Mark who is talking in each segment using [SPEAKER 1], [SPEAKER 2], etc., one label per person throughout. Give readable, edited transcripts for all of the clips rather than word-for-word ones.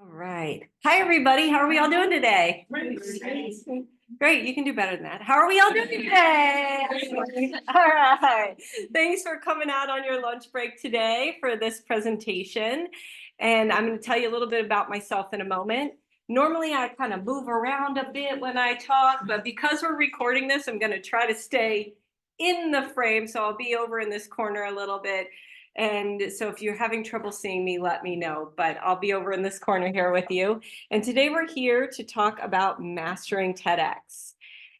[SPEAKER 1] All right. Hi, everybody. How are we all doing today? Great. You can do better than that. How are we all doing today? All right. Thanks for coming out on your lunch break today for this presentation. And I'm going to tell you a little bit about myself in a moment. Normally, I kind of move around a bit when I talk, but because we're recording this, I'm going to try to stay in the frame. So I'll be over in this corner a little bit. And so if you're having trouble seeing me, let me know, but I'll be over in this corner here with you. And today we're here to talk about mastering TEDx.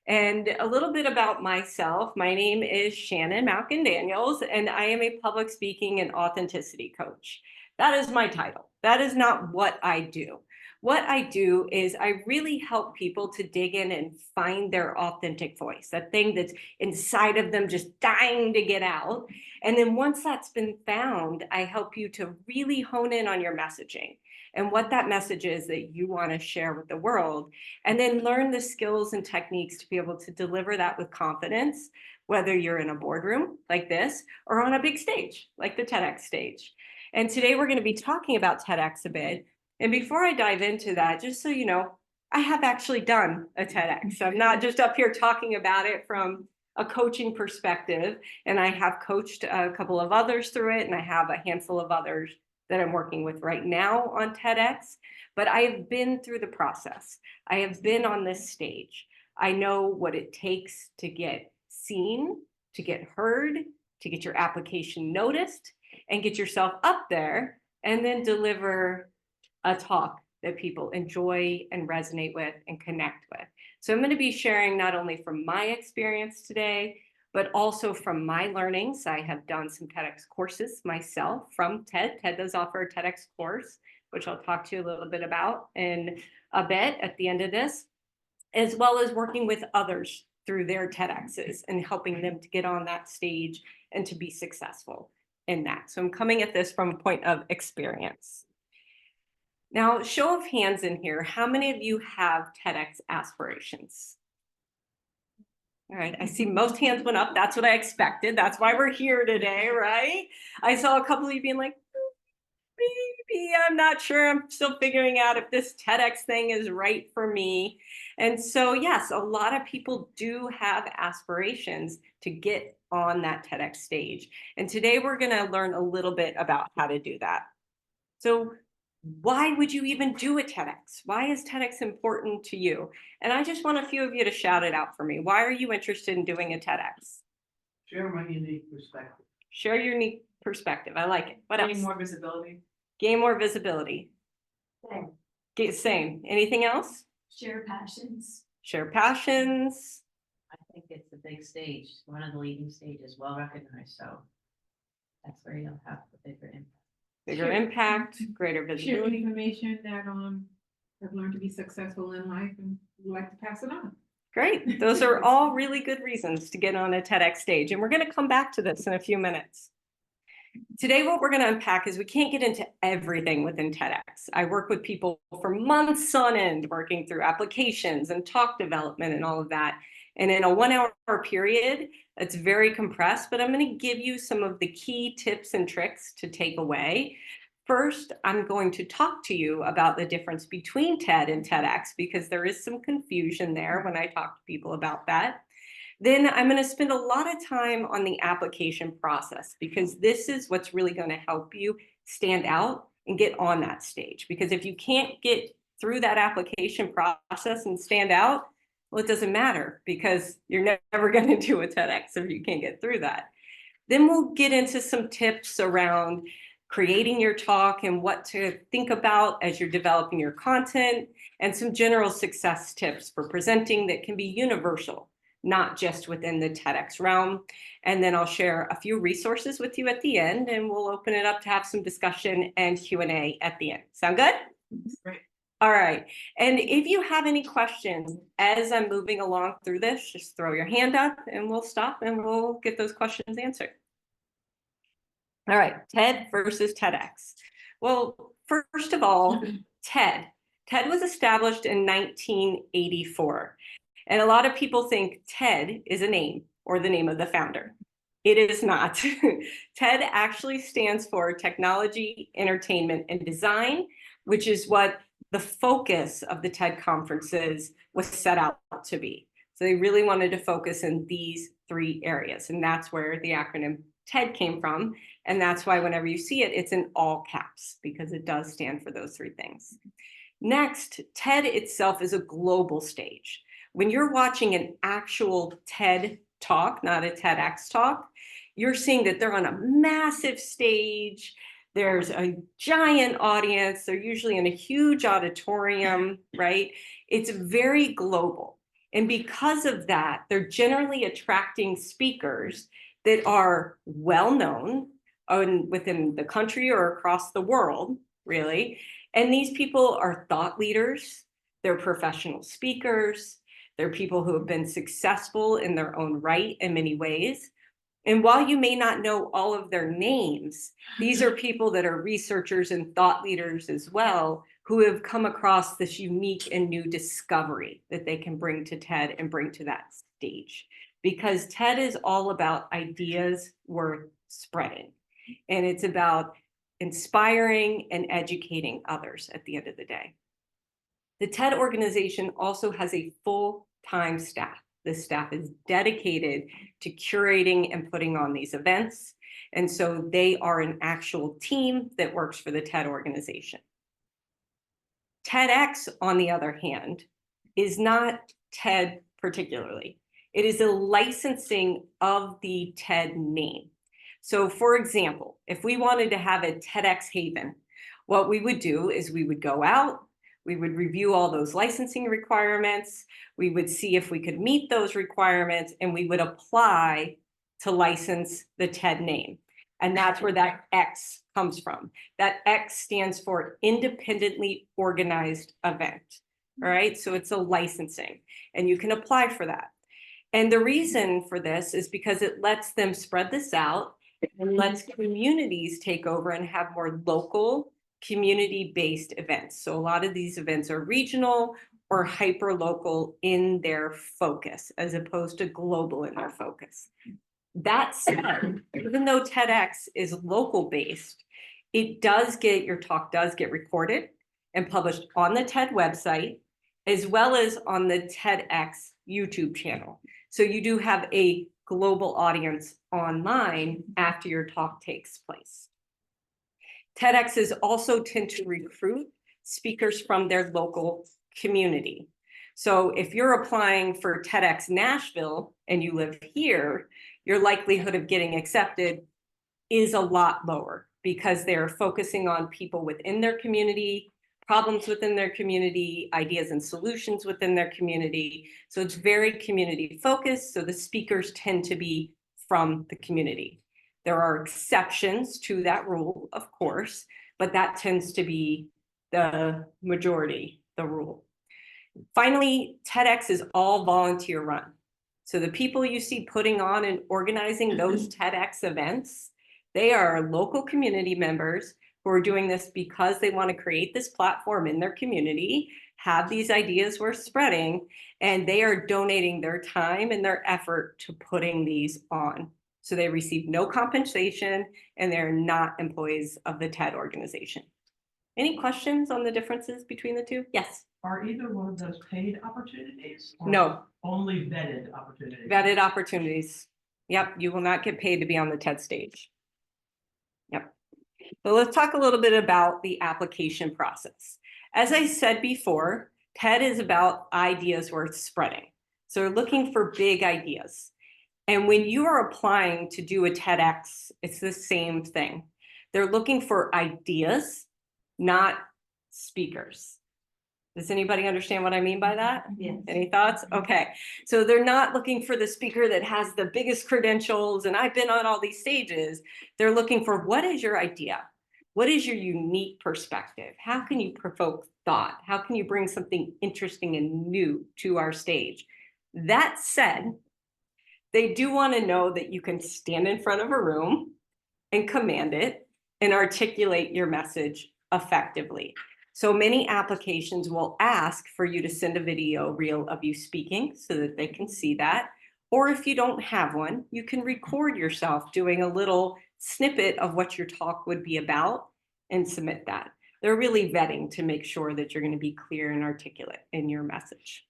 [SPEAKER 1] And a little bit about myself. My name is Shannon Malkin Daniels, and I am a public speaking and authenticity coach. That is my title. That is not what I do. What I do is I really help people to dig in and find their authentic voice, that thing that's inside of them just dying to get out. And then once that's been found, I help you to really hone in on your messaging and what that message is that you want to share with the world, and then learn the skills and techniques to be able to deliver that with confidence, whether you're in a boardroom like this or on a big stage like the TEDx stage. And today we're going to be talking about TEDx a bit. And before I dive into that, just so you know, I have actually done a TEDx. I'm not just up here talking about it from a coaching perspective, and I have coached a couple of others through it, and I have a handful of others that I'm working with right now on TEDx, but I have been through the process. I have been on this stage. I know what it takes to get seen, to get heard, to get your application noticed, and get yourself up there, and then deliver a talk that people enjoy and resonate with and connect with. So I'm going to be sharing not only from my experience today, but also from my learnings. I have done some TEDx courses myself from TED. TED does offer a TEDx course, which I'll talk to you a little bit about in a bit at the end of this, as well as working with others through their TEDx's and helping them to get on that stage and to be successful in that. So I'm coming at this from a point of experience. Now, show of hands in here, how many of you have TEDx aspirations? All right, I see most hands went up. That's what I expected. That's why we're here today, right? I saw a couple of you being like, maybe, I'm not sure. I'm still figuring out if this TEDx thing is right for me. And so, yes, a lot of people do have aspirations to get on that TEDx stage. And today we're going to learn a little bit about how to do that. So why would you even do a TEDx? Why is TEDx important to you? And I just want a few of you to shout it out for me. Why are you interested in doing a TEDx?
[SPEAKER 2] Share my unique perspective.
[SPEAKER 1] Share your unique perspective. I like it. What else?
[SPEAKER 2] Gain more visibility.
[SPEAKER 1] Gain more visibility.
[SPEAKER 3] Same.
[SPEAKER 1] Same. Anything else?
[SPEAKER 3] Share passions.
[SPEAKER 1] Share passions.
[SPEAKER 4] I think it's the big stage, one of the leading stages, well recognized. So that's where you'll have the bigger impact.
[SPEAKER 1] Bigger impact, greater
[SPEAKER 5] Share
[SPEAKER 1] visibility.
[SPEAKER 5] information that I've learned to be successful in life and would like to pass it on.
[SPEAKER 1] Great. Those are all really good reasons to get on a TEDx stage. And we're going to come back to this in a few minutes. Today, what we're going to unpack is we can't get into everything within TEDx. I work with people for months on end, working through applications and talk development and all of that. And in a 1 hour period, it's very compressed, but I'm going to give you some of the key tips and tricks to take away. First, I'm going to talk to you about the difference between TED and TEDx, because there is some confusion there when I talk to people about that. Then I'm going to spend a lot of time on the application process, because this is what's really going to help you stand out and get on that stage. Because if you can't get through that application process and stand out, well, it doesn't matter, because you're never going to do a TEDx if you can't get through that. Then we'll get into some tips around creating your talk and what to think about as you're developing your content, and some general success tips for presenting that can be universal, not just within the TEDx realm. And then I'll share a few resources with you at the end, and we'll open it up to have some discussion and Q&A at the end. Sound good?
[SPEAKER 5] Right.
[SPEAKER 1] All right. And if you have any questions as I'm moving along through this, just throw your hand up and we'll stop and we'll get those questions answered. All right, TED versus TEDx. Well, first of all, TED. TED was established in 1984. And a lot of people think TED is a name or the name of the founder. It is not. TED actually stands for Technology, Entertainment, and Design, which is what the focus of the TED conferences was set out to be. So they really wanted to focus in these 3 areas, and that's where the acronym TED came from. And that's why whenever you see it, it's in all caps, because it does stand for those 3 things. Next, TED itself is a global stage. When you're watching an actual TED talk, not a TEDx talk, you're seeing that they're on a massive stage. There's a giant audience. They're usually in a huge auditorium, right? It's very global. And because of that, they're generally attracting speakers that are well-known within the country or across the world, really. And these people are thought leaders. They're professional speakers. They're people who have been successful in their own right in many ways. And while you may not know all of their names, these are people that are researchers and thought leaders as well, who have come across this unique and new discovery that they can bring to TED and bring to that stage. Because TED is all about ideas worth spreading. And it's about inspiring and educating others at the end of the day. The TED organization also has a full-time staff. The staff is dedicated to curating and putting on these events. And so they are an actual team that works for the TED organization. TEDx, on the other hand, is not TED particularly. It is a licensing of the TED name. So for example, if we wanted to have a TEDx HAYVN, what we would do is we would go out, we would review all those licensing requirements, we would see if we could meet those requirements, and we would apply to license the TED name. And that's where that X comes from. That X stands for independently organized event. All right, so it's a licensing, and you can apply for that. And the reason for this is because it lets them spread this out and lets communities take over and have more local, community-based events. So a lot of these events are regional or hyper-local in their focus, as opposed to global in their focus. That said, even though TEDx is local-based, it does get, your talk does get recorded and published on the TED website, as well as on the TEDx YouTube channel. So you do have a global audience online after your talk takes place. TEDx's also tend to recruit speakers from their local community. So if you're applying for TEDx Nashville and you live here, your likelihood of getting accepted is a lot lower because they're focusing on people within their community, problems within their community, ideas and solutions within their community. So it's very community focused. So the speakers tend to be from the community. There are exceptions to that rule, of course, but that tends to be the majority, the rule. Finally, TEDx is all volunteer run. So the people you see putting on and organizing those TEDx events, they are local community members who are doing this because they want to create this platform in their community, have these ideas worth spreading, and they are donating their time and their effort to putting these on. So they receive no compensation and they're not employees of the TED organization. Any questions on the differences between the two? Yes.
[SPEAKER 2] Are either one of those paid opportunities? Or
[SPEAKER 1] No.
[SPEAKER 2] Only vetted opportunities?
[SPEAKER 1] Vetted opportunities. Yep, you will not get paid to be on the TED stage. Yep. So let's talk a little bit about the application process. As I said before, TED is about ideas worth spreading. So we're looking for big ideas. And when you are applying to do a TEDx, it's the same thing. They're looking for ideas, not speakers. Does anybody understand what I mean by that?
[SPEAKER 3] Yes.
[SPEAKER 1] Any thoughts? Okay. So they're not looking for the speaker that has the biggest credentials and I've been on all these stages. They're looking for, what is your idea? What is your unique perspective? How can you provoke thought? How can you bring something interesting and new to our stage? That said, they do want to know that you can stand in front of a room and command it and articulate your message effectively. So many applications will ask for you to send a video reel of you speaking so that they can see that. Or if you don't have one, you can record yourself doing a little snippet of what your talk would be about and submit that. They're really vetting to make sure that you're going to be clear and articulate in your message.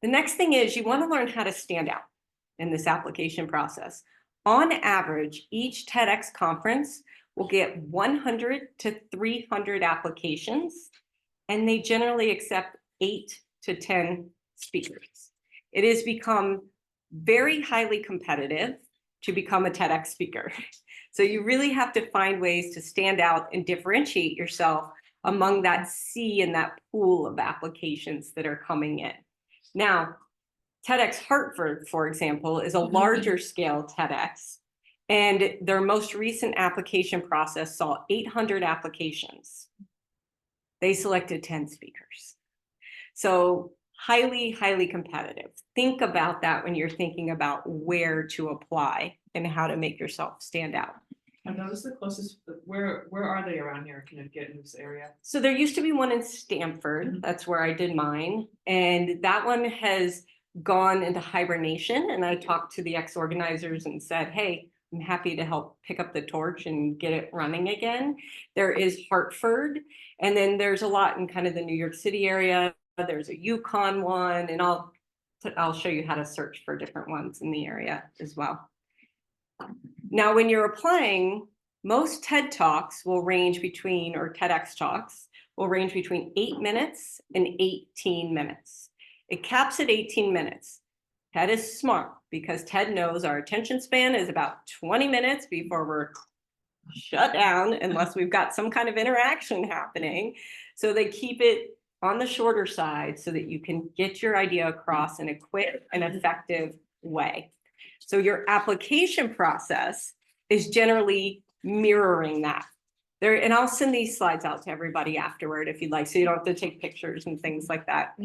[SPEAKER 1] The next thing is you want to learn how to stand out in this application process. On average, each TEDx conference will get 100 to 300 applications, and they generally accept 8 to 10 speakers. It has become very highly competitive to become a TEDx speaker. So you really have to find ways to stand out and differentiate yourself among that sea and that pool of applications that are coming in. Now, TEDx Hartford, for example, is a larger scale TEDx, and their most recent application process saw 800 applications. They selected 10 speakers. So highly, highly competitive. Think about that when you're thinking about where to apply and how to make yourself stand out.
[SPEAKER 2] Are those the closest, where are they around here, Connecticut, in this area?
[SPEAKER 1] So there used to be one in Stamford. That's where I did mine. And that one has gone into hibernation. And I talked to the ex-organizers and said, hey, I'm happy to help pick up the torch and get it running again. There is Hartford. And then there's a lot in kind of the New York City area. There's a Yukon one, and I'll show you how to search for different ones in the area as well. Now, when you're applying, most TED Talks will range between, or TEDx Talks, will range between 8 minutes and 18 minutes. It caps at 18 minutes. TED is smart because TED knows our attention span is about 20 minutes before we're shut down unless we've got some kind of interaction happening. So they keep it on the shorter side so that you can get your idea across in a quick and effective way. So your application process is generally mirroring that. And I'll send these slides out to everybody afterward if you'd like, so you don't have to take pictures and things like that.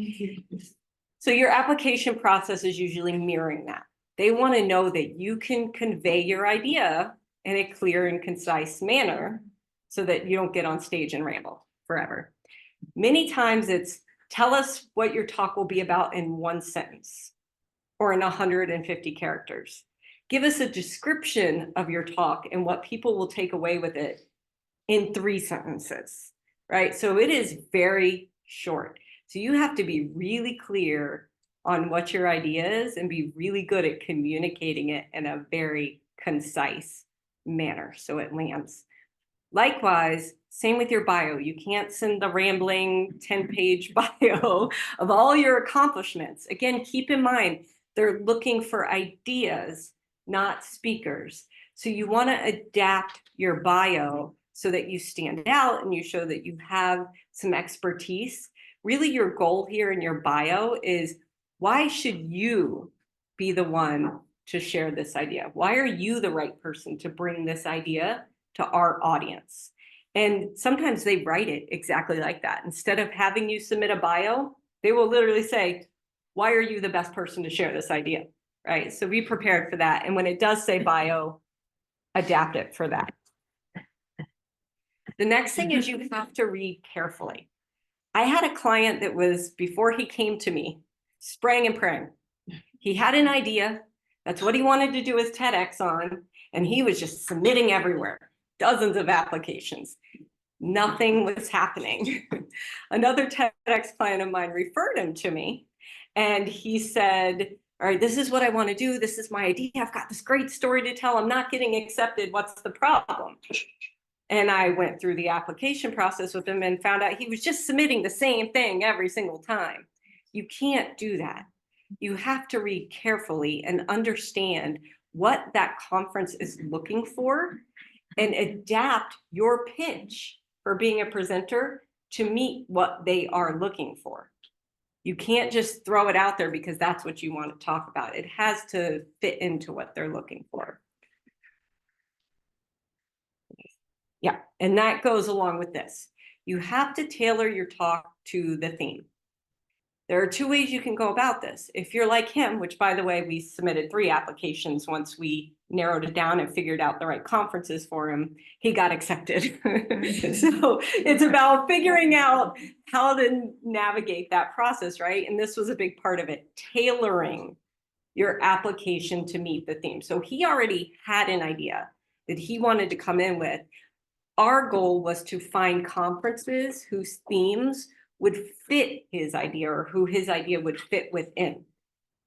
[SPEAKER 1] So your application process is usually mirroring that. They want to know that you can convey your idea in a clear and concise manner so that you don't get on stage and ramble forever. Many times it's tell us what your talk will be about in 1 sentence or in 150 characters. Give us a description of your talk and what people will take away with it in 3 sentences, right? So it is very short. So you have to be really clear on what your idea is and be really good at communicating it in a very concise manner so it lands. Likewise, same with your bio. You can't send the rambling 10-page bio of all your accomplishments. Again, keep in mind, they're looking for ideas, not speakers. So you want to adapt your bio so that you stand out and you show that you have some expertise. Really, your goal here in your bio is, why should you be the one to share this idea? Why are you the right person to bring this idea to our audience? And sometimes they write it exactly like that. Instead of having you submit a bio, they will literally say, why are you the best person to share this idea? Right? So be prepared for that. And when it does say bio, adapt it for that. The next thing is you have to read carefully. I had a client that was, before he came to me, spraying and praying. He had an idea. That's what he wanted to do his TEDx on. And he was just submitting everywhere, dozens of applications. Nothing was happening. Another TEDx client of mine referred him to me. And he said, all right, this is what I want to do. This is my idea. I've got this great story to tell. I'm not getting accepted. What's the problem? And I went through the application process with him and found out he was just submitting the same thing every single time. You can't do that. You have to read carefully and understand what that conference is looking for and adapt your pitch for being a presenter to meet what they are looking for. You can't just throw it out there because that's what you want to talk about. It has to fit into what they're looking for. Yeah, and that goes along with this. You have to tailor your talk to the theme. There are 2 ways you can go about this. If you're like him, which by the way, we submitted 3 applications once we narrowed it down and figured out the right conferences for him, he got accepted. So it's about figuring out how to navigate that process, right? And this was a big part of it, tailoring your application to meet the theme. So he already had an idea that he wanted to come in with, our goal was to find conferences whose themes would fit his idea or who his idea would fit within.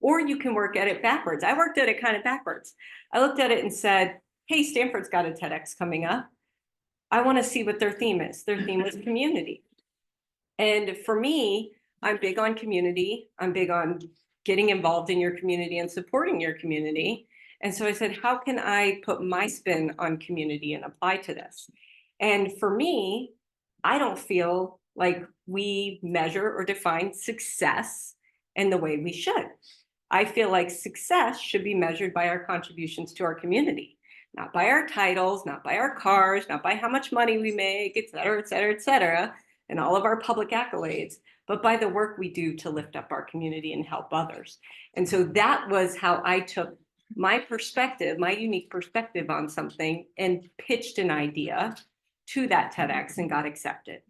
[SPEAKER 1] Or you can work at it backwards. I worked at it kind of backwards. I looked at it and said, hey, Stanford's got a TEDx coming up. I want to see what their theme is. Their theme was community. And for me, I'm big on community. I'm big on getting involved in your community and supporting your community. And so I said, how can I put my spin on community and apply to this? And for me, I don't feel like we measure or define success in the way we should. I feel like success should be measured by our contributions to our community, not by our titles, not by our cars, not by how much money we make, et cetera, et cetera, et cetera, and all of our public accolades, but by the work we do to lift up our community and help others. And so that was how I took my perspective, my unique perspective on something and pitched an idea to that TEDx and got accepted,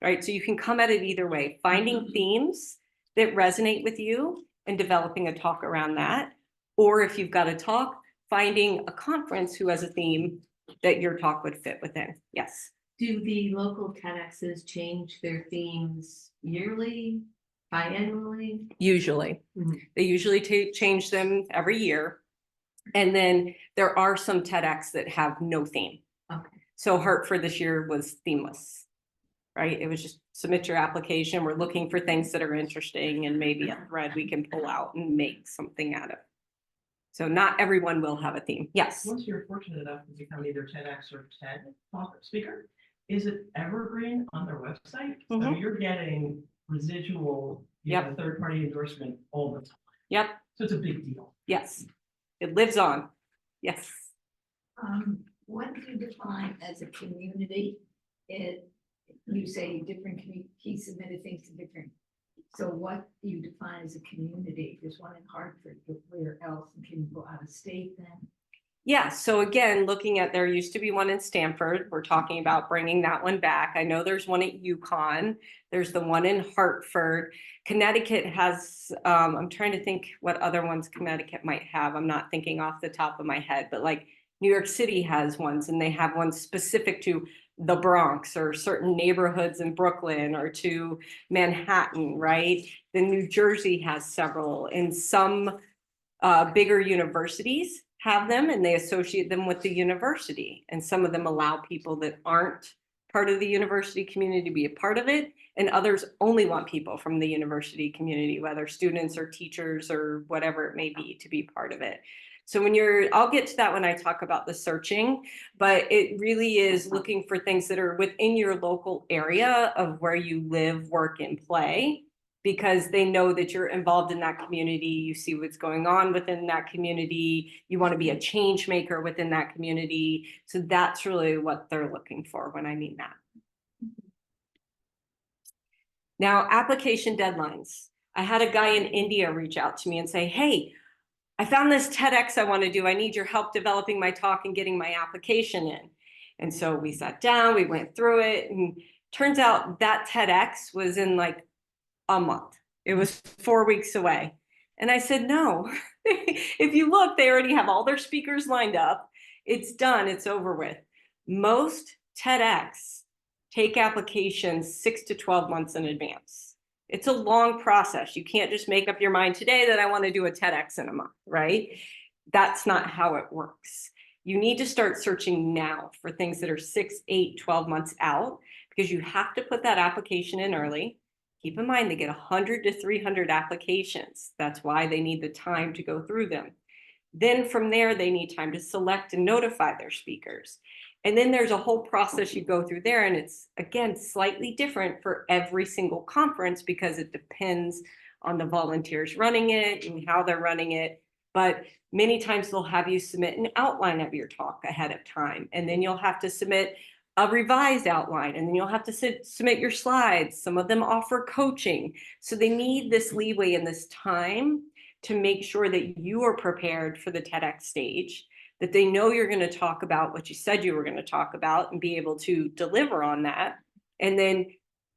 [SPEAKER 1] right? So you can come at it either way, finding themes that resonate with you and developing a talk around that. Or if you've got a talk, finding a conference who has a theme that your talk would fit within. Yes.
[SPEAKER 4] Do the local TEDx's change their themes yearly, biannually?
[SPEAKER 1] Usually. They usually change them every year. And then there are some TEDx that have no theme.
[SPEAKER 4] Okay.
[SPEAKER 1] So Hartford this year was themeless, right? It was just submit your application. We're looking for things that are interesting and maybe a thread we can pull out and make something out of. So not everyone will have a theme. Yes.
[SPEAKER 2] Once you're fortunate enough to become either TEDx or TED talk speaker, is it evergreen on their website? So
[SPEAKER 1] Mhm.
[SPEAKER 2] you're getting residual,
[SPEAKER 1] Yep.
[SPEAKER 2] third-party endorsement all the time.
[SPEAKER 1] Yep.
[SPEAKER 2] So it's a big deal.
[SPEAKER 1] Yes. It lives on. Yes.
[SPEAKER 3] What do you define as a community? You say different, he submitted things to different. So what do you define as a community? There's one in Hartford, but where else? And can you go out of state then?
[SPEAKER 1] Yeah, so again, looking at, there used to be one in Stanford. We're talking about bringing that one back. I know there's one at UConn. There's the one in Hartford. Connecticut has, I'm trying to think what other ones Connecticut might have. I'm not thinking off the top of my head, but like New York City has ones, and they have ones specific to the Bronx or certain neighborhoods in Brooklyn or to Manhattan, right? Then New Jersey has several, and some bigger universities have them and they associate them with the university. And some of them allow people that aren't part of the university community to be a part of it. And others only want people from the university community, whether students or teachers or whatever it may be, to be part of it. So when I'll get to that when I talk about the searching, but it really is looking for things that are within your local area of where you live, work, and play, because they know that you're involved in that community. You see what's going on within that community. You want to be a change maker within that community. So that's really what they're looking for when I mean that. Now, application deadlines. I had a guy in India reach out to me and say, hey, I found this TEDx I want to do. I need your help developing my talk and getting my application in. And so we sat down, we went through it, and turns out that TEDx was in like a month. It was 4 weeks away. And I said, no, if you look, they already have all their speakers lined up. It's done, it's over with. Most TEDx take applications 6 to 12 months in advance. It's a long process. You can't just make up your mind today that I want to do a TEDx in a month, right? That's not how it works. You need to start searching now for things that are 6, 8, 12 months out, because you have to put that application in early. Keep in mind, they get 100 to 300 applications. That's why they need the time to go through them. Then from there, they need time to select and notify their speakers. And then there's a whole process you go through there. And it's, again, slightly different for every single conference because it depends on the volunteers running it and how they're running it. But many times they'll have you submit an outline of your talk ahead of time. And then you'll have to submit a revised outline, and then you'll have to submit your slides. Some of them offer coaching. So they need this leeway and this time to make sure that you are prepared for the TEDx stage, that they know you're going to talk about what you said you were going to talk about and be able to deliver on that, and then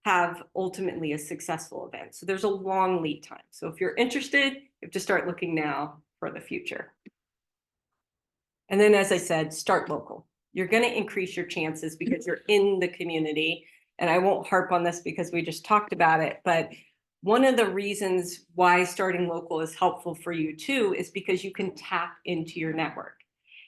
[SPEAKER 1] have ultimately a successful event. So there's a long lead time. So if you're interested, you have to start looking now for the future. And then, as I said, start local. You're going to increase your chances because you're in the community. And I won't harp on this because we just talked about it, but one of the reasons why starting local is helpful for you too is because you can tap into your network.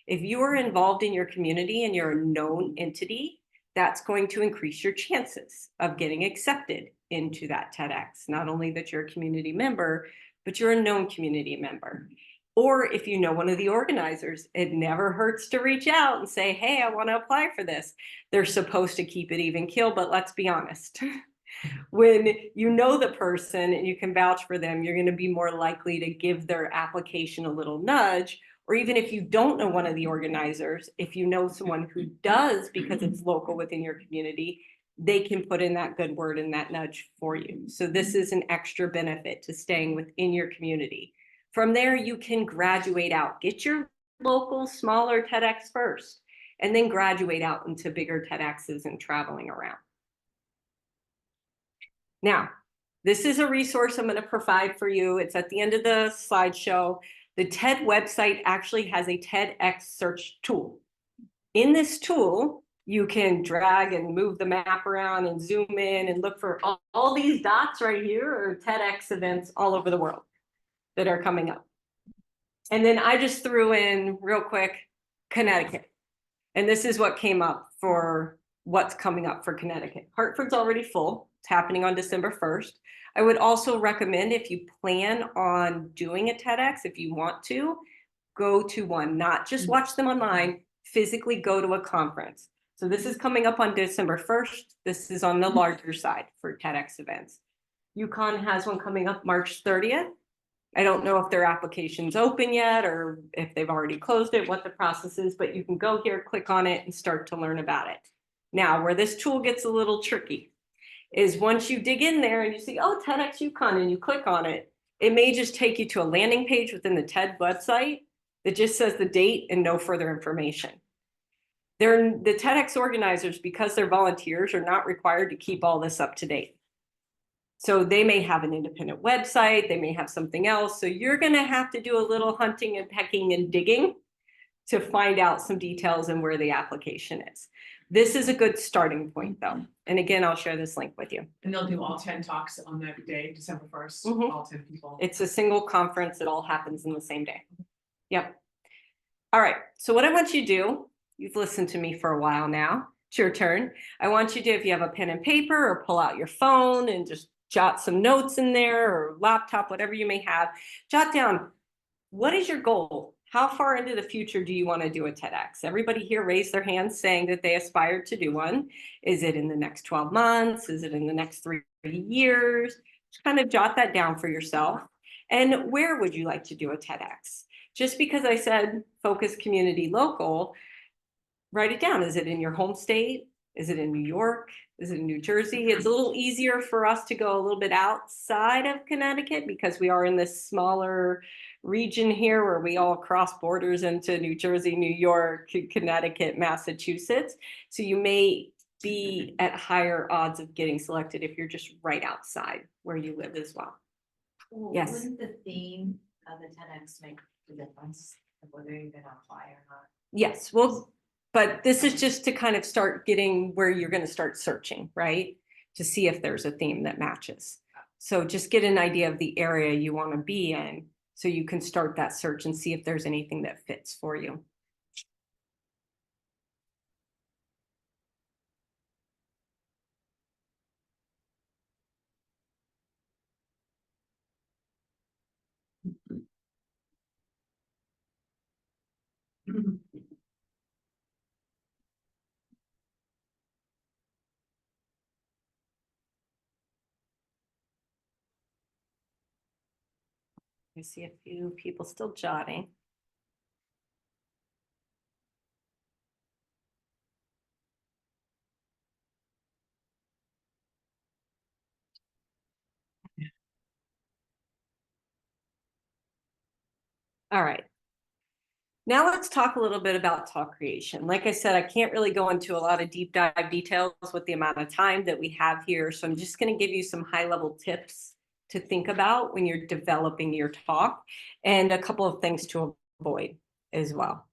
[SPEAKER 1] If you are involved in your community and you're a known entity, that's going to increase your chances of getting accepted into that TEDx. Not only that you're a community member, but you're a known community member. Or if you know one of the organizers, it never hurts to reach out and say, hey, I want to apply for this. They're supposed to keep it even keel, but let's be honest. When you know the person and you can vouch for them, you're going to be more likely to give their application a little nudge. Or even if you don't know one of the organizers, if you know someone who does because it's local within your community, they can put in that good word and that nudge for you. So this is an extra benefit to staying within your community. From there, you can graduate out. Get your local, smaller TEDx first, and then graduate out into bigger TEDx's and traveling around. Now, this is a resource I'm going to provide for you. It's at the end of the slideshow. The TED website actually has a TEDx search tool. In this tool, you can drag and move the map around and zoom in and look for all these dots right here are TEDx events all over the world that are coming up. And then I just threw in real quick, Connecticut. And this is what came up for what's coming up for Connecticut. Hartford's already full. It's happening on December 1st. I would also recommend if you plan on doing a TEDx, if you want to, go to one, not just watch them online, physically go to a conference. So this is coming up on December 1st. This is on the larger side for TEDx events. UConn has one coming up March 30th. I don't know if their application's open yet or if they've already closed it, what the process is, but you can go here, click on it, and start to learn about it. Now, where this tool gets a little tricky is once you dig in there and you see, oh, TEDx UConn, and you click on it, it may just take you to a landing page within the TED website that just says the date and no further information. The TEDx organizers, because they're volunteers, are not required to keep all this up to date. So they may have an independent website, they may have something else. So you're going to have to do a little hunting and pecking and digging to find out some details and where the application is. This is a good starting point though. And again, I'll share this link with you.
[SPEAKER 6] And they'll do all 10 talks on that day, December 1st,
[SPEAKER 1] Mhm.
[SPEAKER 6] all 10 people.
[SPEAKER 1] It's a single conference. It all happens in the same day. Yep. All right. So what I want you to do, you've listened to me for a while now. It's your turn. I want you to, if you have a pen and paper or pull out your phone and just jot some notes in there or laptop, whatever you may have, jot down, what is your goal? How far into the future do you want to do a TEDx? Everybody here raised their hands saying that they aspire to do one. Is it in the next 12 months? Is it in the next 3 years? Just kind of jot that down for yourself. And where would you like to do a TEDx? Just because I said focus community local, write it down. Is it in your home state? Is it in New York? Is it in New Jersey? It's a little easier for us to go a little bit outside of Connecticut because we are in this smaller region here where we all cross borders into New Jersey, New York, Connecticut, Massachusetts. So you may be at higher odds of getting selected if you're just right outside where you live as well. Yes.
[SPEAKER 4] Wouldn't the theme of the TEDx make the difference of whether you're gonna apply or not?
[SPEAKER 1] Yes, well, but this is just to kind of start getting where you're going to start searching, right? To see if there's a theme that matches. So just get an idea of the area you want to be in so you can start that search and see if there's anything that fits for you. I see a few people still jotting. All right. Now let's talk a little bit about talk creation. Like I said, I can't really go into a lot of deep dive details with the amount of time that we have here. So I'm just going to give you some high level tips to think about when you're developing your talk and a couple of things to avoid as well.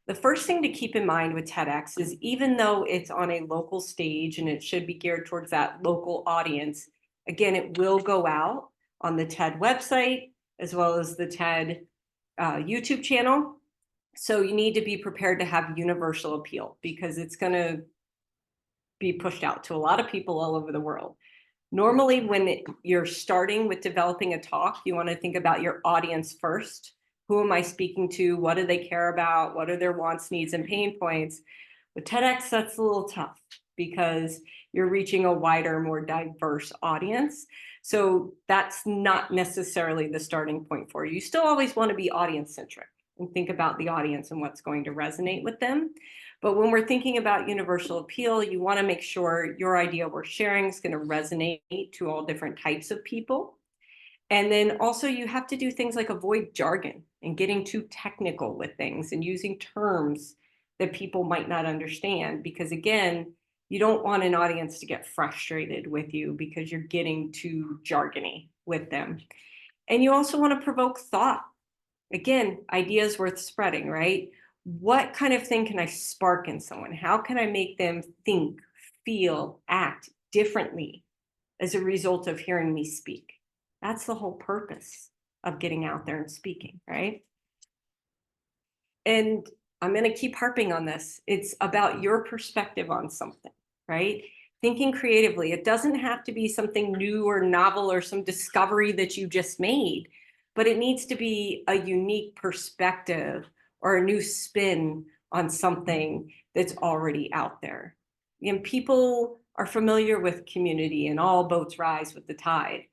[SPEAKER 1] The first thing to keep in mind with TEDx is even though it's on a local stage and it should be geared towards that local audience, again, it will go out on the TED website as well as the TED YouTube channel. So you need to be prepared to have universal appeal because it's going to be pushed out to a lot of people all over the world. Normally, when you're starting with developing a talk, you want to think about your audience first. Who am I speaking to? What do they care about? What are their wants, needs, and pain points? With TEDx, that's a little tough because you're reaching a wider, more diverse audience. So that's not necessarily the starting point for you. You still always want to be audience-centric and think about the audience and what's going to resonate with them. But when we're thinking about universal appeal, you want to make sure your idea we're sharing is going to resonate to all different types of people. And then also you have to do things like avoid jargon and getting too technical with things and using terms that people might not understand. Because again, you don't want an audience to get frustrated with you because you're getting too jargony with them. And you also want to provoke thought. Again, ideas worth spreading, right? What kind of thing can I spark in someone? How can I make them think, feel, act differently as a result of hearing me speak? That's the whole purpose of getting out there and speaking, right? And I'm going to keep harping on this. It's about your perspective on something, right? Thinking creatively. It doesn't have to be something new or novel or some discovery that you just made, but it needs to be a unique perspective or a new spin on something that's already out there. And people are familiar with community and all boats rise with the tide.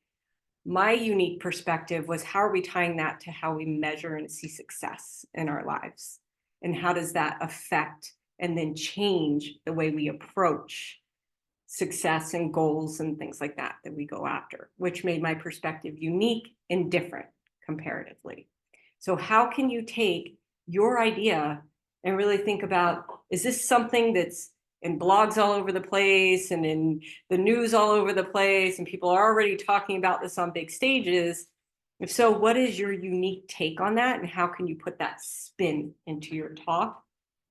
[SPEAKER 1] My unique perspective was how are we tying that to how we measure and see success in our lives? And how does that affect and then change the way we approach success and goals and things like that that we go after, which made my perspective unique and different comparatively. So how can you take your idea and really think about, is this something that's in blogs all over the place and in the news all over the place and people are already talking about this on big stages? If so, what is your unique take on that and how can you put that spin into your talk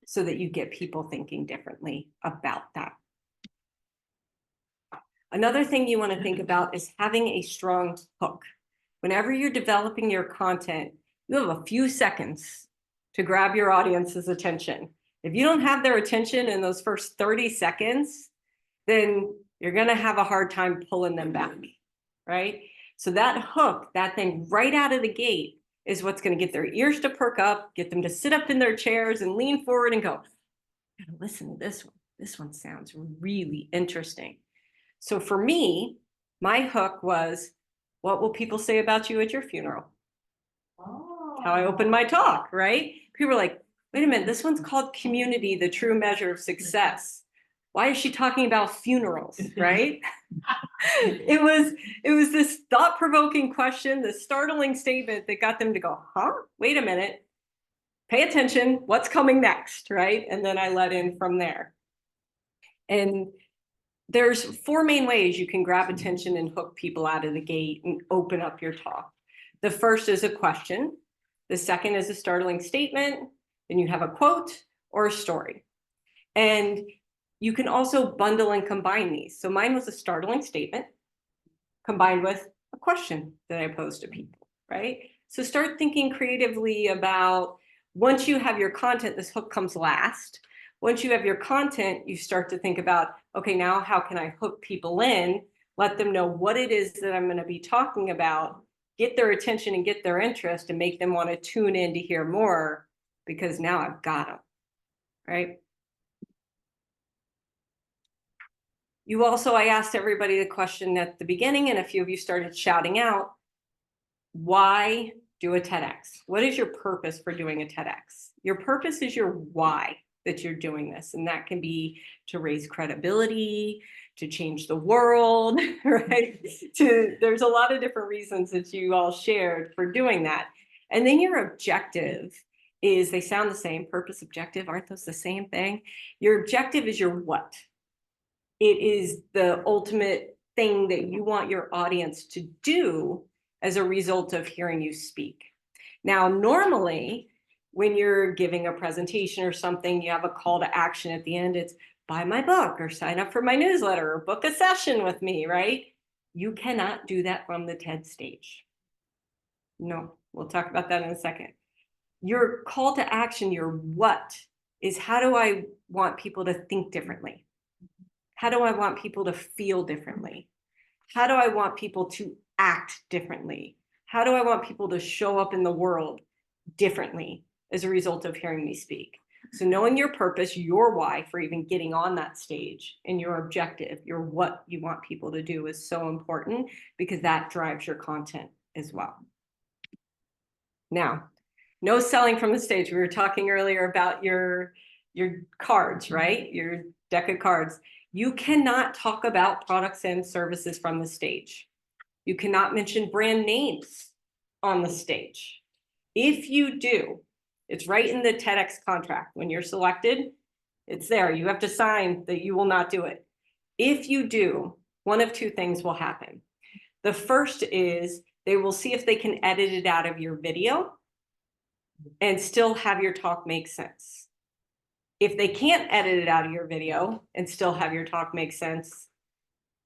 [SPEAKER 1] so that you get people thinking differently about that? Another thing you want to think about is having a strong hook. Whenever you're developing your content, you have a few seconds to grab your audience's attention. If you don't have their attention in those first 30 seconds, then you're going to have a hard time pulling them back, right? So that hook, that thing right out of the gate is what's going to get their ears to perk up, get them to sit up in their chairs and lean forward and go, I gotta listen to this one. This one sounds really interesting. So for me, my hook was, what will people say about you at your funeral? How I opened my talk, right? People are like, wait a minute, this one's called Community, the True Measure of Success. Why is she talking about funerals, right? It was this thought-provoking question, this startling statement that got them to go, huh? Wait a minute, pay attention, what's coming next, right? And then I let in from there. And there's 4 main ways you can grab attention and hook people out of the gate and open up your talk. The first is a question. The second is a startling statement. Then you have a quote or a story. And you can also bundle and combine these. So mine was a startling statement combined with a question that I posed to people, right? So start thinking creatively about, once you have your content, this hook comes last. Once you have your content, you start to think about, okay, now how can I hook people in, let them know what it is that I'm going to be talking about, get their attention and get their interest and make them want to tune in to hear more because now I've got them, right? You also, I asked everybody the question at the beginning and a few of you started shouting out, why do a TEDx? What is your purpose for doing a TEDx? Your purpose is your why that you're doing this. And that can be to raise credibility, to change the world, right? There's a lot of different reasons that you all shared for doing that. And then your objective is, they sound the same, purpose, objective, aren't those the same thing? Your objective is your what. It is the ultimate thing that you want your audience to do as a result of hearing you speak. Now, normally, When you're giving a presentation or something, you have a call to action at the end. It's buy my book or sign up for my newsletter or book a session with me, right? You cannot do that from the TED stage. No, we'll talk about that in a second. Your call to action, your what, is how do I want people to think differently? How do I want people to feel differently? How do I want people to act differently? How do I want people to show up in the world differently as a result of hearing me speak? So knowing your purpose, your why for even getting on that stage, and your objective, your what you want people to do is so important, because that drives your content as well. Now, no selling from the stage. We were talking earlier about your cards, right? Your deck of cards. You cannot talk about products and services from the stage. You cannot mention brand names on the stage. If you do, it's right in the TEDx contract. When you're selected, it's there. You have to sign that you will not do it. If you do, one of two things will happen. The first is they will see if they can edit it out of your video and still have your talk make sense. If they can't edit it out of your video and still have your talk make sense,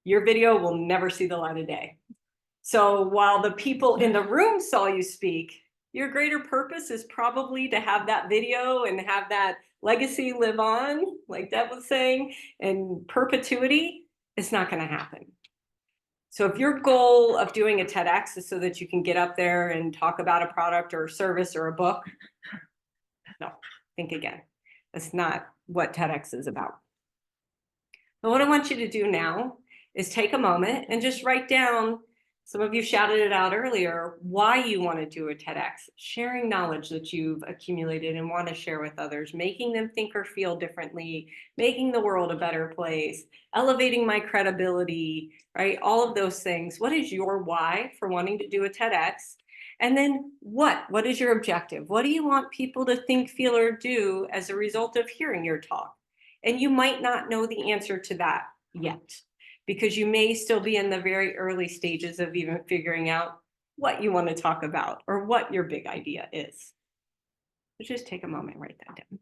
[SPEAKER 1] your video will never see the light of day. So while the people in the room saw you speak, your greater purpose is probably to have that video and have that legacy live on, like Deb was saying, and perpetuity is not going to happen. So if your goal of doing a TEDx is so that you can get up there and talk about a product or a service or a book, no, think again. That's not what TEDx is about. But what I want you to do now is take a moment and just write down, some of you shouted it out earlier, why you want to do a TEDx, sharing knowledge that you've accumulated and want to share with others, making them think or feel differently, making the world a better place, elevating my credibility, right? All of those things. What is your why for wanting to do a TEDx? And then what is your objective? What do you want people to think, feel, or do as a result of hearing your talk? And you might not know the answer to that yet, because you may still be in the very early stages of even figuring out what you want to talk about or what your big idea is. So just take a moment, write that down.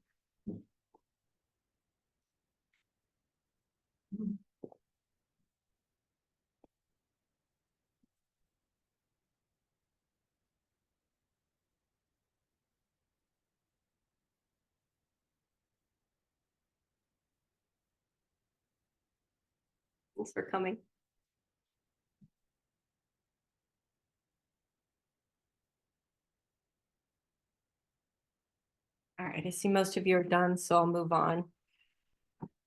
[SPEAKER 1] Thanks for coming. All right, I see most of you are done, so I'll move on.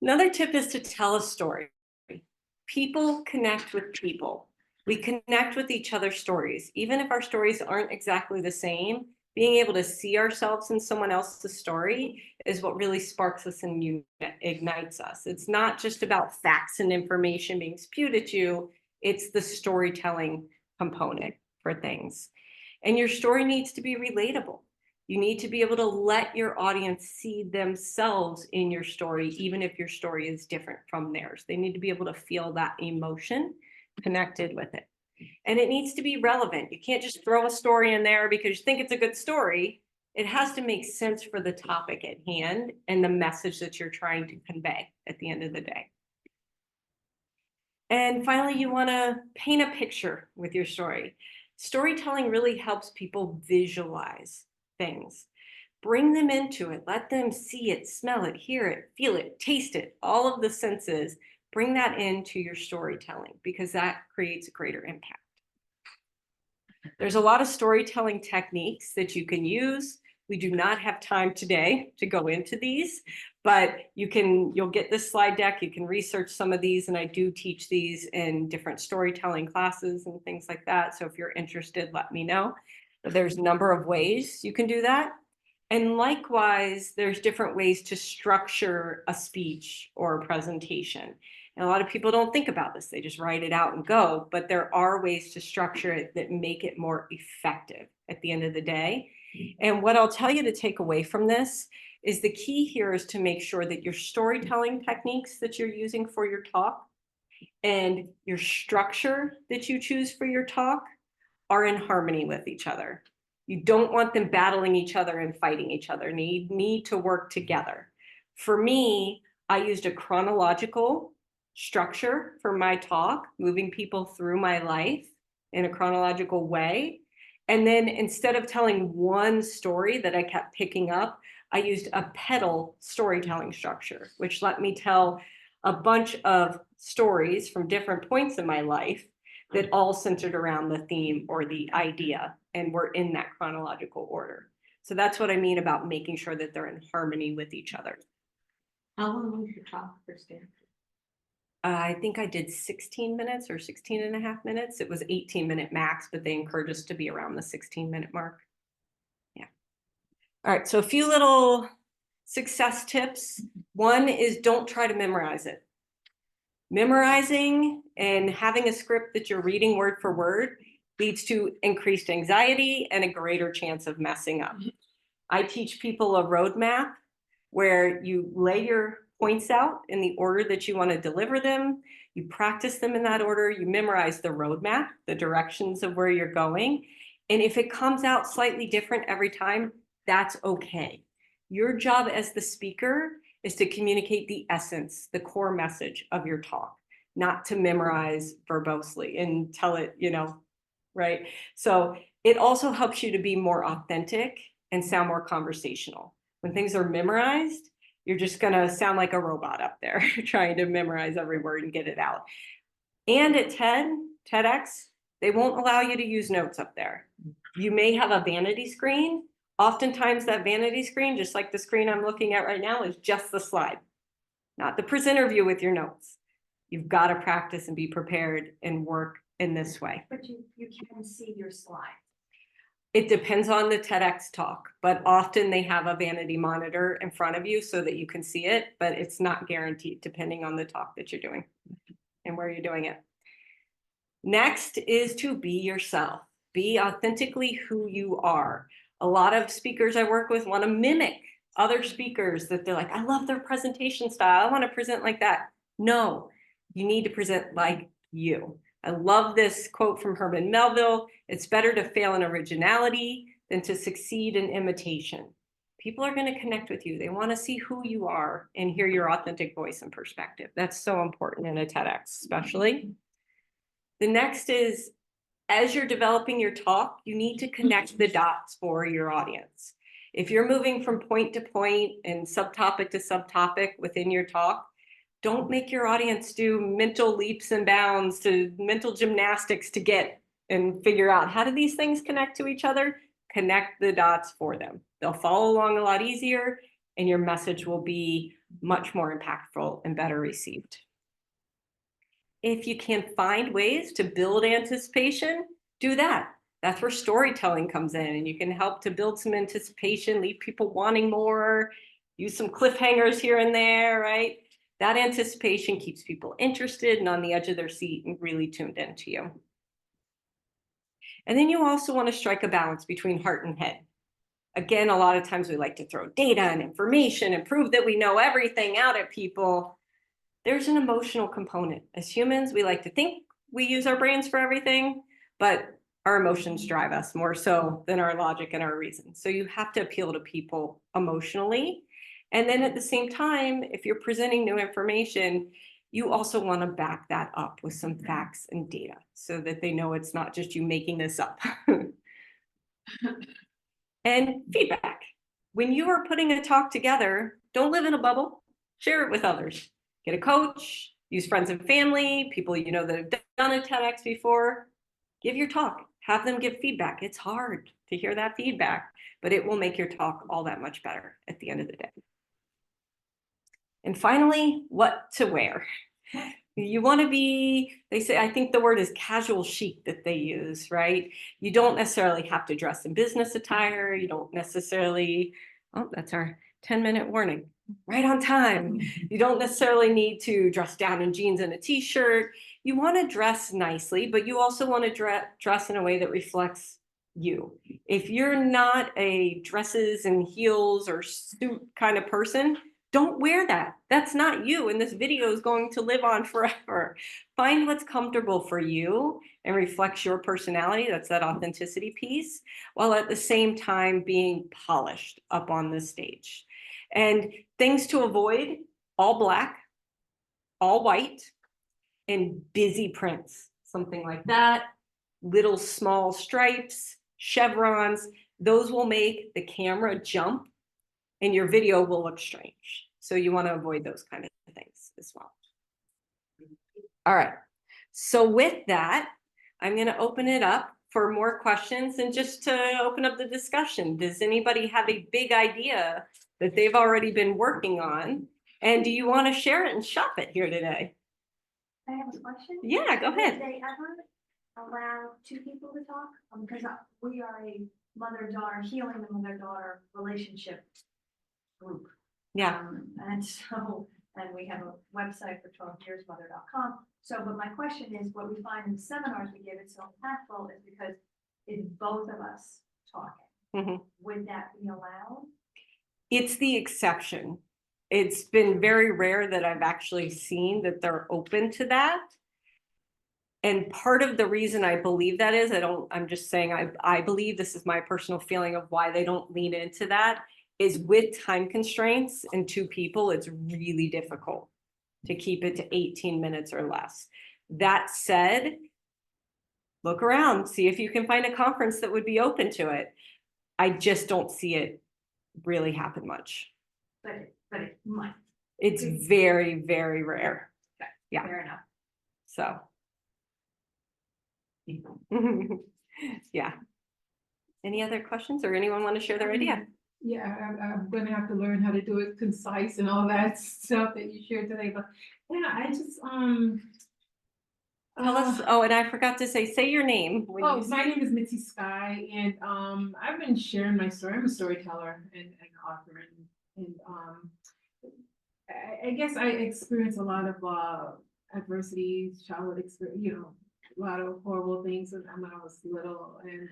[SPEAKER 1] Another tip is to tell a story. People connect with people. We connect with each other's stories. Even if our stories aren't exactly the same, being able to see ourselves in someone else's story is what really sparks us and ignites us. It's not just about facts and information being spewed at you, it's the storytelling component for things. And your story needs to be relatable. You need to be able to let your audience see themselves in your story, even if your story is different from theirs. They need to be able to feel that emotion connected with it. And it needs to be relevant. You can't just throw a story in there because you think it's a good story. It has to make sense for the topic at hand and the message that you're trying to convey at the end of the day. And finally, you want to paint a picture with your story. Storytelling really helps people visualize things. Bring them into it. Let them see it, smell it, hear it, feel it, taste it, all of the senses. Bring that into your storytelling because that creates a greater impact. There's a lot of storytelling techniques that you can use. We do not have time today to go into these, but you'll get this slide deck. You can research some of these, and I do teach these in different storytelling classes and things like that. So if you're interested, let me know. But there's a number of ways you can do that. And likewise, there's different ways to structure a speech or a presentation. And a lot of people don't think about this. They just write it out and go, but there are ways to structure it that make it more effective at the end of the day. And what I'll tell you to take away from this is the key here is to make sure that your storytelling techniques that you're using for your talk and your structure that you choose for your talk are in harmony with each other. You don't want them battling each other and fighting each other. Need to work together. For me, I used a chronological structure for my talk, moving people through my life in a chronological way. And then instead of telling one story that I kept picking up, I used a pedal storytelling structure, which let me tell a bunch of stories from different points in my life that all centered around the theme or the idea, and were in that chronological order. So that's what I mean about making sure that they're in harmony with each other.
[SPEAKER 3] How long was your talk for Stanford?
[SPEAKER 1] I think I did 16 minutes or 16 and a half minutes. It was 18-minute max, but they encourage us to be around the 16-minute mark. Yeah. All right, so a few little success tips. One is don't try to memorize it. Memorizing and having a script that you're reading word for word leads to increased anxiety and a greater chance of messing up. I teach people a roadmap where you lay your points out in the order that you want to deliver them. You practice them in that order. You memorize the roadmap, the directions of where you're going. And if it comes out slightly different every time, that's okay. Your job as the speaker is to communicate the essence, the core message of your talk, not to memorize verbosely and tell it, right? So it also helps you to be more authentic and sound more conversational. When things are memorized, you're just going to sound like a robot up there trying to memorize every word and get it out. And at TEDx, they won't allow you to use notes up there. You may have a vanity screen. Oftentimes that vanity screen, just like the screen I'm looking at right now, is just the slide, not the presenter view with your notes. You've got to practice and be prepared and work in this way.
[SPEAKER 3] But you can see your slide.
[SPEAKER 1] It depends on the TEDx talk, but often they have a vanity monitor in front of you so that you can see it, but it's not guaranteed depending on the talk that you're doing and where you're doing it. Next is to be yourself. Be authentically who you are. A lot of speakers I work with want to mimic other speakers that they're like, I love their presentation style. I want to present like that. No, you need to present like you. I love this quote from Herman Melville. It's better to fail in originality than to succeed in imitation. People are going to connect with you. They want to see who you are and hear your authentic voice and perspective. That's so important in a TEDx, especially. The next is, as you're developing your talk, you need to connect the dots for your audience. If you're moving from point to point and subtopic to subtopic within your talk, don't make your audience do mental leaps and bounds to mental gymnastics to get and figure out how do these things connect to each other. Connect the dots for them. They'll follow along a lot easier and your message will be much more impactful and better received. If you can find ways to build anticipation, do that. That's where storytelling comes in, and you can help to build some anticipation, leave people wanting more, use some cliffhangers here and there, right? That anticipation keeps people interested and on the edge of their seat and really tuned into you. And then you also want to strike a balance between heart and head. Again, a lot of times we like to throw data and information and prove that we know everything out at people. There's an emotional component. As humans, we like to think we use our brains for everything, but our emotions drive us more so than our logic and our reason. So you have to appeal to people emotionally. And then at the same time, if you're presenting new information, you also want to back that up with some facts and data so that they know it's not just you making this up. And feedback. When you are putting a talk together, don't live in a bubble, share it with others. Get a coach, use friends and family, people you know that have done a TEDx before. Give your talk, have them give feedback. It's hard to hear that feedback, but it will make your talk all that much better at the end of the day. And finally, what to wear. You want to be, they say, I think the word is casual chic that they use, right? You don't necessarily have to dress in business attire. You don't necessarily, oh, that's our 10-minute warning, right on time. You don't necessarily need to dress down in jeans and a t-shirt. You want to dress nicely, but you also want to dress in a way that reflects you. If you're not a dresses and heels or suit kind of person, Don't wear that. That's not you. And this video is going to live on forever. Find what's comfortable for you and reflects your personality. That's that authenticity piece, while at the same time being polished up on the stage. And things to avoid: all black, all white, and busy prints, something like that. Little small stripes, chevrons, those will make the camera jump and your video will look strange. So you want to avoid those kind of things as well. All right. So with that, I'm going to open it up for more questions and just to open up the discussion. Does anybody have a big idea that they've already been working on? And do you want to share it and shop it here today?
[SPEAKER 7] I have a question.
[SPEAKER 1] Yeah, go ahead.
[SPEAKER 7] Did they ever allow two people to talk? Because we are a mother-daughter, healing the mother-daughter relationship group.
[SPEAKER 1] Yeah.
[SPEAKER 7] And so, and we have a website for 12yearsmother.com. So, but my question is, what we find in the seminars we give, it's so impactful, is because it's both of us talking.
[SPEAKER 1] Mhm.
[SPEAKER 7] Would that be allowed?
[SPEAKER 1] It's the exception. It's been very rare that I've actually seen that they're open to that. And part of the reason I believe that is, I'm just saying, I believe, this is my personal feeling of why they don't lean into that, is with time constraints and two people, it's really difficult to keep it to 18 minutes or less. That said, look around, see if you can find a conference that would be open to it. I just don't see it really happen much.
[SPEAKER 7] But it might.
[SPEAKER 1] It's very, very rare. Yeah.
[SPEAKER 7] Fair enough.
[SPEAKER 1] So. Yeah. Any other questions, or anyone want to share their idea?
[SPEAKER 5] Yeah, I'm gonna have to learn how to do it concise and all that stuff that you shared today, but yeah, I just,
[SPEAKER 1] Tell us, oh, and I forgot to say your name. When
[SPEAKER 5] Oh,
[SPEAKER 1] you
[SPEAKER 5] my
[SPEAKER 1] say-
[SPEAKER 5] name is Mitzi Sky, and I've been sharing my story. I'm a storyteller and author, and I guess I experienced a lot of adversities, childhood experience, you know, a lot of horrible things when I was little, and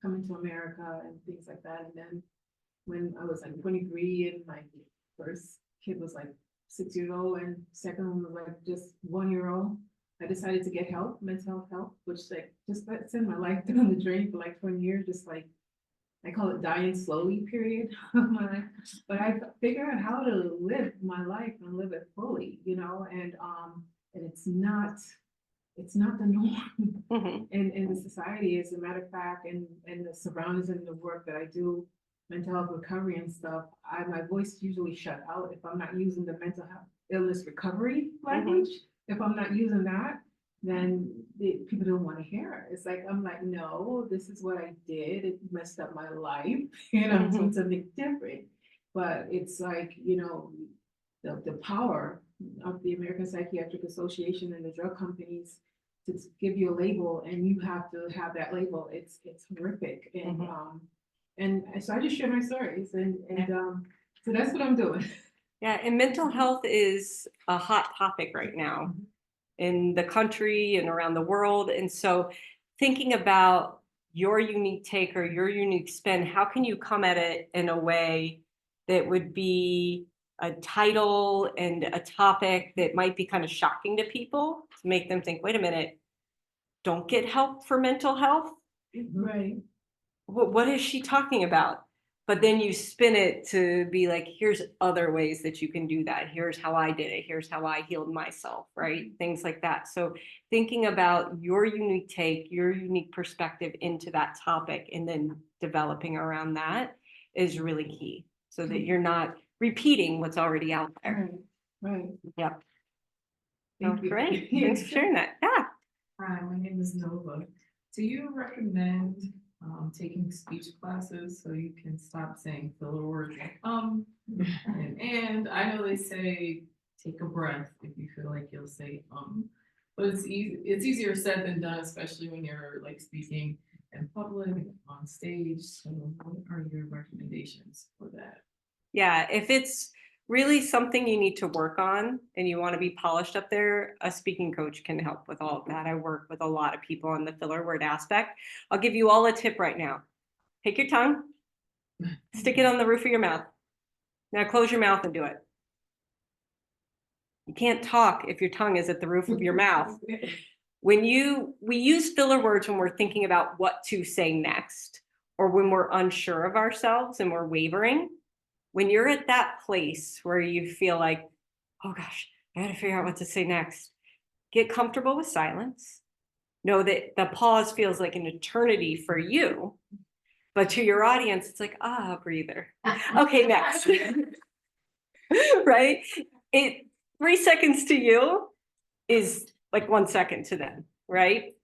[SPEAKER 5] coming to America and things like that. And then when I was like 23, and my first kid was like 6 years old, and second one was like just 1 year old, I decided to get help, mental health, which like just sent my life down the drain for like 20 years, just like I call it dying slowly period of my life. But I figured out how to live my life and live it fully, you know, and it's not the norm
[SPEAKER 1] Mhm.
[SPEAKER 5] in the society, as a matter of fact, and the surroundings and the work that I do, mental health recovery and stuff, my voice usually shut out if I'm not using the mental health illness recovery language. If I'm not using that, then people don't want to hear it. It's like, I'm like, no, this is what I did. It messed up my life and I'm doing something different. But it's like, you know, the power of the American Psychiatric Association and the drug companies to give you a label, and you have to have that label. It's horrific. And so I just share my stories, and so that's what I'm doing.
[SPEAKER 1] Yeah, and mental health is a hot topic right now in the country and around the world. And so thinking about your unique take or your unique spin, how can you come at it in a way that would be a title and a topic that might be kind of shocking to people, to make them think, wait a minute, don't get help for mental health?
[SPEAKER 5] Right.
[SPEAKER 1] What is she talking about? But then you spin it to be like, here's other ways that you can do that. Here's how I did it. Here's how I healed myself, right? Things like that. So thinking about your unique take, your unique perspective into that topic, and then developing around that is really key, so that you're not repeating what's already out there.
[SPEAKER 5] Right.
[SPEAKER 1] Yep.
[SPEAKER 5] Thank
[SPEAKER 1] Oh,
[SPEAKER 5] you.
[SPEAKER 1] great. Thanks for sharing that. Yeah.
[SPEAKER 8] Hi, my name is Nova. Do you recommend taking speech classes so you can stop saying filler words like and I know they say take a breath if you feel like you'll say but it's easier said than done, especially when you're like speaking in public, on stage. So what are your recommendations for that?
[SPEAKER 1] Yeah, if it's really something you need to work on and you want to be polished up there, a speaking coach can help with all of that. I work with a lot of people on the filler word aspect. I'll give you all a tip right now. Take your tongue, stick it on the roof of your mouth. Now close your mouth and do it. You can't talk if your tongue is at the roof of your mouth. We use filler words when we're thinking about what to say next, or when we're unsure of ourselves and we're wavering. When you're at that place where you feel like, oh gosh, I gotta figure out what to say next, get comfortable with silence. Know that the pause feels like an eternity for you, but to your audience, it's like, breather. Okay, next. Right? 3 seconds to you is like 1 second to them, right?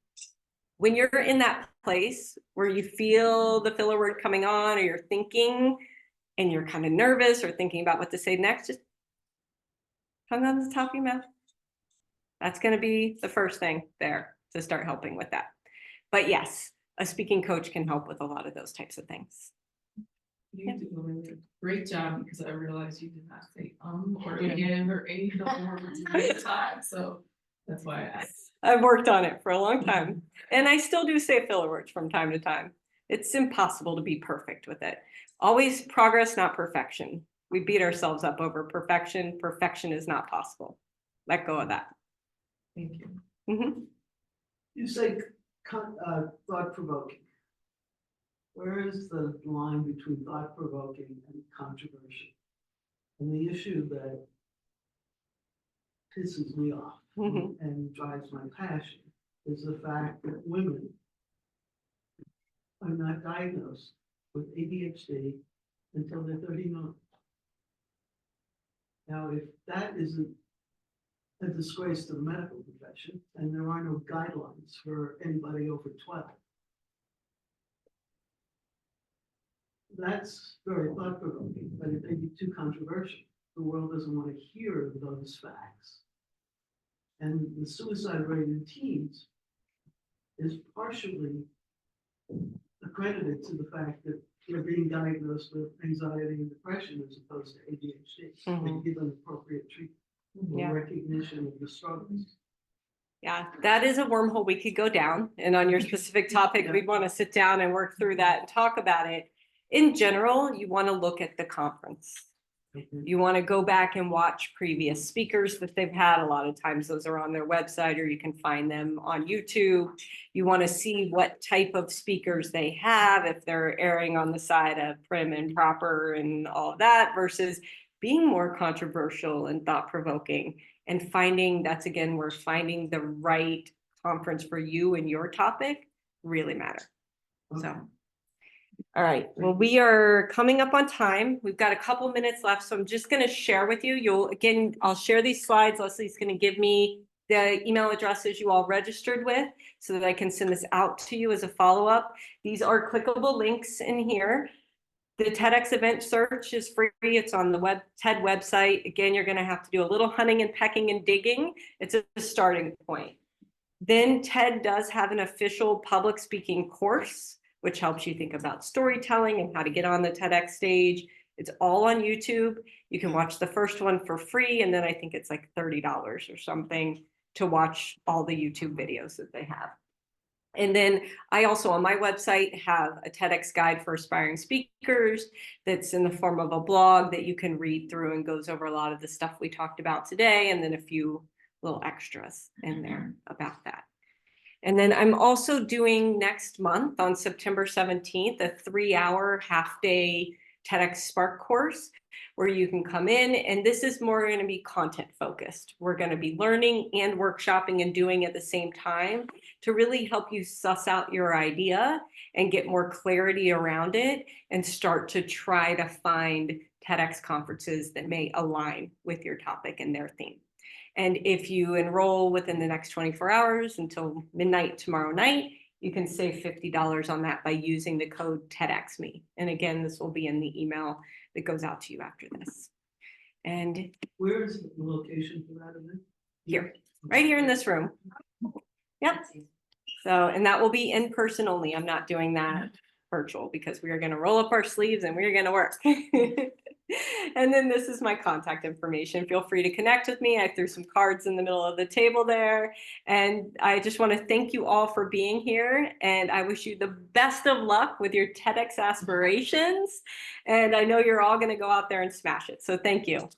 [SPEAKER 1] When you're in that place where you feel the filler word coming on, or you're thinking and you're kind of nervous or thinking about what to say next, just tongue on the top of your mouth. That's going to be the first thing there to start helping with that. But yes, a speaking coach can help with a lot of those types of things.
[SPEAKER 8] You do a great job, because I realized you did not say or again or any of the words at the time, so that's why I asked.
[SPEAKER 1] I've worked on it for a long time, and I still do say filler words from time to time. It's impossible to be perfect with it. Always progress, not perfection. We beat ourselves up over perfection. Perfection is not possible. Let go of that.
[SPEAKER 8] Thank you.
[SPEAKER 1] Mm-hmm.
[SPEAKER 9] You say thought-provoking. Where is the line between thought-provoking and controversial? And the issue that pisses me off and drives my passion is the fact that women are not diagnosed with ADHD until they're 39. Now, if that isn't a disgrace to the medical profession, and there are no guidelines for anybody over 12, that's very thought-provoking, but it may be too controversial. The world doesn't want to hear those facts. And the suicide rate in teens is partially accredited to the fact that they're being diagnosed with anxiety and depression as opposed to ADHD. They give them appropriate treatment or recognition of the struggles.
[SPEAKER 1] Yeah, that is a wormhole we could go down. And on your specific topic, we'd want to sit down and work through that and talk about it. In general, you want to look at the conference. You want to go back and watch previous speakers that they've had. A lot of times those are on their website, or you can find them on YouTube. You want to see what type of speakers they have, if they're erring on the side of prim and proper and all of that, versus being more controversial and thought-provoking, and finding that's, again, where finding the right conference for you and your topic really matter. So. All right, well, we are coming up on time. We've got a couple minutes left, so I'm just going to share with you. I'll share these slides. Leslie's going to give me the email addresses you all registered with so that I can send this out to you as a follow-up. These are clickable links in here. The TEDx event search is free. It's on the TED website. Again, you're going to have to do a little hunting and pecking and digging. It's a starting point. Then TED does have an official public speaking course, which helps you think about storytelling and how to get on the TEDx stage. It's all on YouTube. You can watch the first one for free, and then I think it's like $30 or something to watch all the YouTube videos that they have. And then I also on my website have a TEDx guide for aspiring speakers that's in the form of a blog that you can read through and goes over a lot of the stuff we talked about today, and then a few little extras in there about that. And then I'm also doing next month on September 17th, a 3-hour half-day TEDx Spark course where you can come in, and this is more going to be content focused. We're going to be learning and workshopping and doing at the same time to really help you suss out your idea and get more clarity around it and start to try to find TEDx conferences that may align with your topic and their theme. And if you enroll within the next 24 hours until midnight tomorrow night, you can save $50 on that by using the code TEDxMe. And again, this will be in the email that goes out to you after this. And
[SPEAKER 9] where is the location for that event?
[SPEAKER 1] Here, right here in this room. Yep. So, and that will be in person only. I'm not doing that virtual because we are going to roll up our sleeves and we're going to work. And then this is my contact information. Feel free to connect with me. I threw some cards in the middle of the table there. And I just want to thank you all for being here. And I wish you the best of luck with your TEDx aspirations. And I know you're all going to go out there and smash it. So thank you.